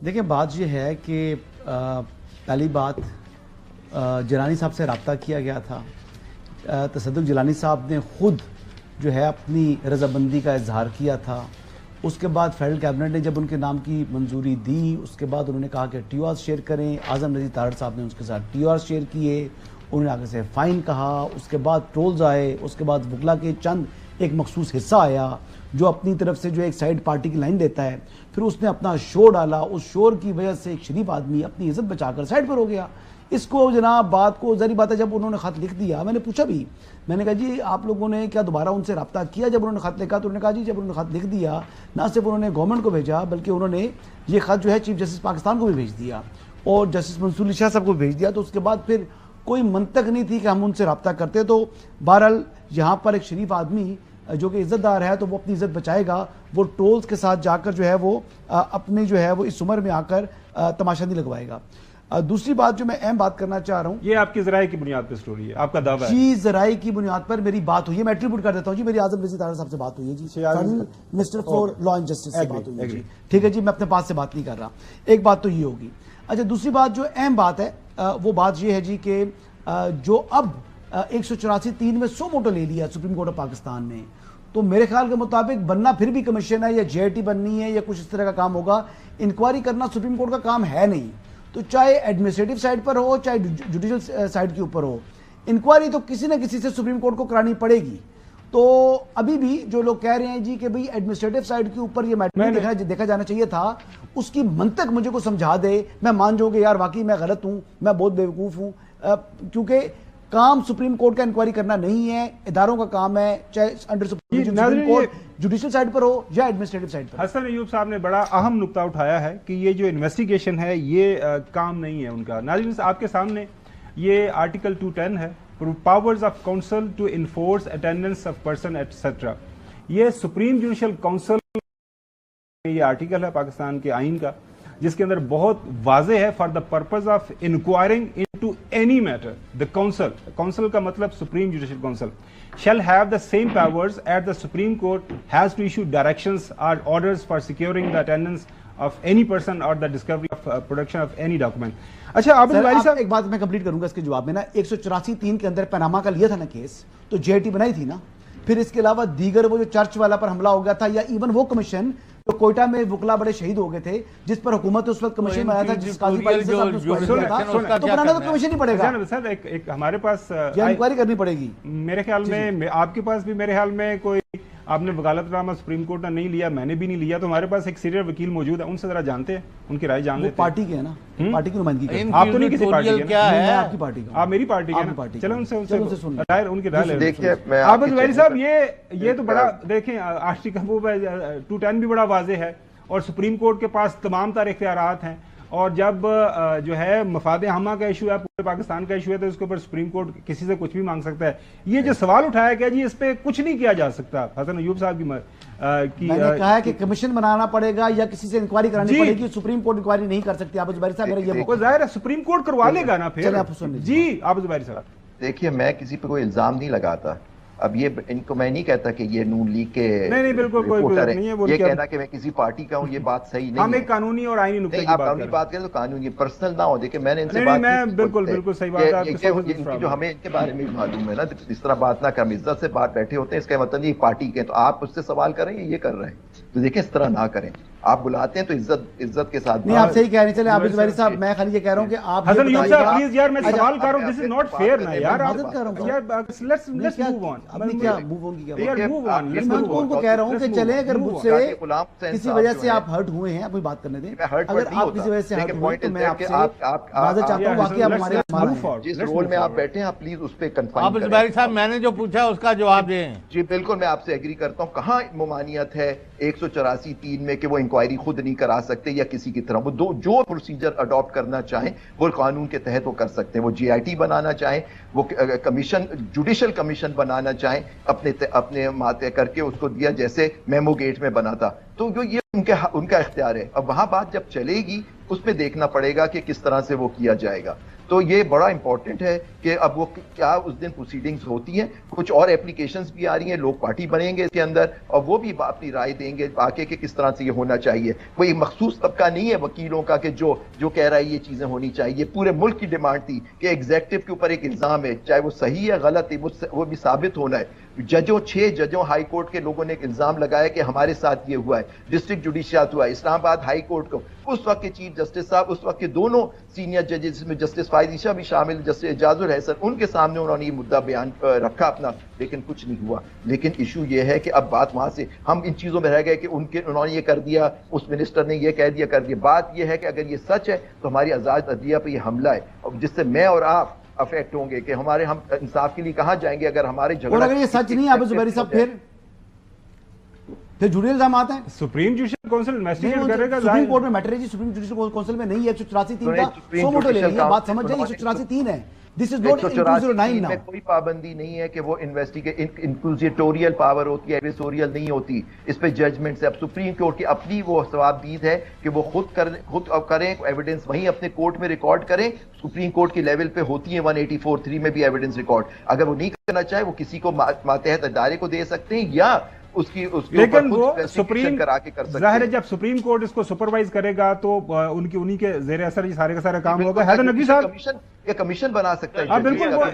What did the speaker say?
دیکھیں بات یہ ہے کہ پہلی بات جیلانی صاحب سے رابطہ کیا گیا تھا. تصدق جیلانی صاحب نے خود جو ہے اپنی رضامندی کا اظہار کیا تھا. اس کے بعد فیڈرل کیبنٹ نے جب ان کے نام کی منظوری دی اس کے بعد انہوں نے کہا کہ ٹی او آرز شیئر کریں. اعظم نذیر تارڑ صاحب نے اس کے ساتھ ٹی او آرز شیئر کیے. انہوں نے آگے سے فائن کہا. اس کے بعد ٹرولز آئے. اس کے بعد وکلا کے چند ایک مخصوص حصہ آیا جو اپنی طرف سے جو ایک سائیڈ پارٹی کی لائن دیتا ہے. پھر اس نے اپنا شور ڈالا. اس شور کی وجہ سے ایک شریف آدمی اپنی عزت بچا کر سائیڈ پر ہو گیا. اس کو جناب بات کو ظاہری بات ہے جب انہوں نے خط لکھ دیا میں نے پوچھا بھی, میں نے کہا جی آپ لوگوں نے کیا دوبارہ ان سے رابطہ کیا جب انہوں نے خط لکھا؟ تو انہوں نے کہا جی جب انہوں نے خط لکھ دیا نہ صرف انہوں نے گورنمنٹ کو بھیجا بلکہ انہوں نے یہ خط جو ہے چیف جسٹس پاکستان کو بھی بھیج دیا اور جسٹس منصور علی شاہ صاحب کو بھیج دیا. تو اس کے بعد پھر کوئی منطق نہیں تھی کہ ہم ان سے رابطہ کرتے. تو بہرحال یہاں پر ایک شریف آدمی جو کہ عزت دار ہے تو وہ اپنی عزت بچائے گا. وہ ٹرولز کے ساتھ جا کر جو ہے وہ اپنی جو ہے وہ اس عمر میں آ کر تماشا نہیں لگوائے گا. دوسری بات جو میں اہم بات کرنا چاہ رہا ہوں, یہ آپ کی ذرائع کی بنیاد پر سٹوری ہے, آپ کا دعویٰ ہے جی ذرائع کی بنیاد پر میری بات ہوئی ہے. میں ایٹریبیوٹ کر دیتا ہوں جی, میری اعظم نذیر تارڑ صاحب سے بات ہوئی ہے جی, minister for law and justice سے بات ہوئی ہے جی. ٹھیک ہے جی, میں اپنے پاس سے بات نہیں کر رہا. ایک بات تو یہ ہوگی. اچھا دوسری بات جو اہم بات ہے وہ بات یہ ہے جی کہ جو اب 184(3) میں 100 ووٹوں لے لیا سپریم کورٹ آف پاکستان نے, تو میرے خیال کے مطابق بننا پھر بھی کمیشن ہے یا جے آئی ٹی بننی ہے یا کچھ اس طرح کا کام ہوگا. انکوائری کرنا سپریم کورٹ کا کام ہے نہیں. تو چاہے ایڈمنسٹریٹو سائڈ پر ہو چاہے جوڈیشل سائڈ کے اوپر ہو, انکوائری تو کسی نہ کسی سے سپریم کورٹ کو کرانی پڑے گی. تو ابھی بھی جو لوگ کہہ رہے ہیں جی کہ بھئی ایڈمنسٹریٹو سائڈ کے اوپر یہ میٹر دیکھا جانا چاہیے تھا, اس کی منطق مجھے کو سمجھا دے. میں مان جاؤں کہ یار واقعی میں غلط ہوں, میں بہت بیوقوف ہوں, کیونکہ کام سپریم کورٹ کا انکوائری کرنا نہیں ہے, اداروں کا کام ہے, چاہے under supreme court judicial side پر ہو یا ایڈمنسٹریٹو سائڈ پر. حسن ایوب صاحب نے بڑا اہم نقطہ اٹھایا ہے کہ یہ جو انویسٹیگیشن ہے یہ کام نہیں ہے ان کا. ناظرین آپ کے سامنے یہ آرٹیکل 210 ہے, powers of council to enforce attendance of person etcetera. یہ سپریم جوڈیشل کونسل یہ آرٹیکل ہے پاکستان کے آئین کا, جس کے اندر بہت واضح ہے for the purpose of enquiring into any matter the council کا مطلب supreme judicial council shall have the same powers as the Supreme Court has to issue directions or orders for securing the attendance of any person or the discovery of production of any document. اچھا آپ ایک بات میں complete کروں گا اس کے جواب میں نا. 184(3) کے اندر پیناما کا لیا تھا نا کیس, تو جے آئی ٹی بنائی تھی نا. پھر اس کے علاوہ دیگر وہ جو چرچ والا پر حملہ ہو گیا تھا, یا ایون وہ کمیشن جو کوئٹہ میں وکلا بڑے شہید ہو گئے تھے جس پر حکومت اس وقت کمیشن میں آیا تھا, جس قاضی پالیسی صاحب نے اس کو کیا تھا, تو بنانا تو کمیشن ہی پڑے گا. ایک ہمارے پاس انکوائری کرنی پڑے گی میرے خیال میں, آپ کے پاس بھی میرے خیال میں کوئی آپ نے وکالت نامہ سپریم کورٹ نے نہیں لیا, میں نے بھی نہیں لیا, تو ہمارے پاس ایک سینئر وکیل موجود ہے, ان سے ذرا جانتے ہیں, ان کی رائے جان لیتے ہیں. پارٹی کے ہیں نا, پارٹی کی نمائندگی آپ تو نہیں کسی پارٹی کے, آپ کی پارٹی کا, آپ میری پارٹی کے نا. چلو ان سے رائے, ان کی رائے لیں. دیکھیے عابد زبیری صاحب یہ تو بڑا دیکھیں آرٹیکل 210 بھی بڑا واضح ہے اور سپریم کورٹ کے پاس تمام تر اختیارات ہیں, اور جب جو ہے مفاد عامہ کا ایشو ہے, پورے پاکستان کا ایشو ہے, تو اس کے اوپر سپریم کورٹ کسی سے کچھ بھی مانگ سکتا ہے. یہ جو سوال اٹھایا گیا جی اس پہ کچھ نہیں کیا جا سکتا. حسن ایوب صاحب کی میں نے کہا ہے کہ کمیشن بنانا پڑے گا یا کسی سے انکوائری کرانی پڑے گی, سپریم کورٹ انکوائری نہیں کر سکتی. عابد زبیری صاحب میرا یہ ظاہر ہے سپریم کورٹ کروا لے گا نا پھر. جی عابد زبیری صاحب دیکھیے, میں کسی پہ کوئی الزام نہیں لگاتا. اب یہ ان کو میں نہیں کہتا کہ یہ نون لیگ کے رپورٹر ہیں, یہ کہنا کہ میں کسی پارٹی کا ہوں, یہ بات صحیح نہیں ہے. ہم ایک قانونی اور آئینی نقطے کی قانونی بات کریں تو قانونی, پرسنل نہ ہو. دیکھیں میں نے ان سے بات کی, بالکل صحیح بات ہے, جو ہمیں ان کے بارے میں معلوم ہے نا, اس طرح بات نہ کر, عزت سے بات بیٹھے ہوتے ہیں, اس کا مطلب یہ پارٹی کے, تو آپ اس سے سوال کریں یہ کر رہے ہیں, تو دیکھیں اس طرح نہ کریں. آپ بلاتے ہیں تو عزت کے ساتھ. نہیں آپ صحیح کہہ رہے, چلے عابد زبیری صاحب میں خالی یہ کہہ رہا ہوں کہ آپ حسن ایوب صاحب پلیز یار میں سوال کر رہا ہوں, دس از ناٹ فیئر نا یار. Let's move on. اب کیا موو آن کی کیا بات, میں ان کو کہہ رہا ہوں کہ چلیں اگر مجھ سے کسی وجہ سے آپ ہرٹ ہوئے ہیں, اپنی بات کرنے دیں. اگر آپ کسی وجہ سے ہرٹ ہوئے تو میں آپ سے معذرت چاہتا ہوں, واقعی آپ ہمارے جس رول میں آپ بیٹھے ہیں آپ پلیز اس پہ کنفائن عابد زبیری صاحب میں نے جو پوچھا اس کا جواب دیں. جی بالکل میں آپ سے ایگری کرتا ہوں. کہاں ممانعت ہے 184(3) میں کہ وہ انکوائری خود نہیں کرا سکتے یا کسی کی طرح, وہ جو پروسیجر اڈاپٹ کرنا چاہیں وہ قانون کے تحت وہ کر سکتے ہیں. وہ جی آئی ٹی بنانا چاہیں, وہ کمیشن جوڈیشل کمیشن بنانا چاہیں, اپنے ماتے کر کے اس کو دیا جیسے میمو گیٹ میں بنا تھا, تو یہ ان کا اختیار ہے. اب وہاں بات جب چلے گی اس پہ دیکھنا پڑے گا کہ کس طرح سے وہ کیا جائے گا. تو یہ بڑا امپورٹنٹ ہے کہ اب وہ کیا اس دن پروسیڈنگز ہوتی ہیں. کچھ اور اپلیکیشنز بھی آ رہی ہیں, لوگ پارٹی بنیں گے اس کے اندر اور وہ بھی اپنی رائے دیں گے آگے کہ کس طرح سے یہ ہونا چاہیے. کوئی مخصوص طبقہ نہیں ہے وکیلوں کا کہ جو کہہ رہا ہے یہ چیزیں ہونی چاہیے. پورے ملک کی ڈیمانڈ تھی کہ ایگزیکٹو کے اوپر ایک الزام ہے, چاہے وہ صحیح ہے غلط ہے وہ بھی ثابت ہونا ہے. 6 ججوں ہائی کورٹ کے لوگوں نے ایک الزام لگایا کہ ہمارے ساتھ یہ ہوا ہے, ڈسٹرکٹ جوڈیشیات ہوا ہے, اسلام آباد ہائی کورٹ کو اس وقت کے چیف جسٹس صاحب, اس وقت کے دونوں سینئر ججز جس میں جسٹس فائز عیشا بھی شامل, جسٹس اعجاز الحسن, ان کے سامنے انہوں نے یہ مدعا بیان رکھا اپنا, لیکن کچھ نہیں ہوا. لیکن ایشو یہ ہے کہ اب بات وہاں سے ہم ان چیزوں میں رہ گئے کہ انہوں نے یہ کر دیا, اس منسٹر نے یہ کہہ دیا کر دیا. بات یہ ہے کہ اگر یہ سچ ہے تو ہماری آزاد عدلیہ پہ یہ حملہ ہے, جس سے میں اور آپ افیکٹ ہوں گے کہ ہم انصاف کے لیے کہاں جائیں گے اگر ہمارے اور اگر یہ سچ نہیں عابد زبیری صاحب پھر جھوٹے الزامات ہیں. سپریم جوڈیشل کونسل انویسٹیگیٹ کرے گا. سپریم کورٹ میں میٹر ہے جی, سپریم جوڈیشل کونسل میں نہیں ہے. 184(3) کا 100 ووٹیں لے لیا, بات سمجھ جائیں. 184(3) ہے. This is not 209 now. کوئی پابندی نہیں ہے کہ وہ انکوزیٹوریل پاور ہوتی ہے, ایڈویسوریل نہیں ہوتی. اس پہ ججمنٹ سے اب سپریم کورٹ کی اپنی وہ ثوابدید ہے کہ وہ خود کریں, ایویڈنس وہیں اپنے کورٹ میں ریکارڈ کریں. سپریم کورٹ کی لیول پہ ہوتی ہیں 184(3) میں بھی ایویڈنس ریکارڈ. اگر وہ نہیں کرنا چاہے وہ کسی کو ماتحت ادارے کو دے سکتے ہیں یا اس کی لیکن وہ سپریم کرا کے کر سکتے ہیں. ظاہر ہے جب سپریم کورٹ اس کو سپروائز کرے گا تو انہی کے زیر اثر یہ سارے کا سارا کام ہوگا. حیدر نقوی صاحب کمیشن بنا سکتا ہے. بالکل, وہ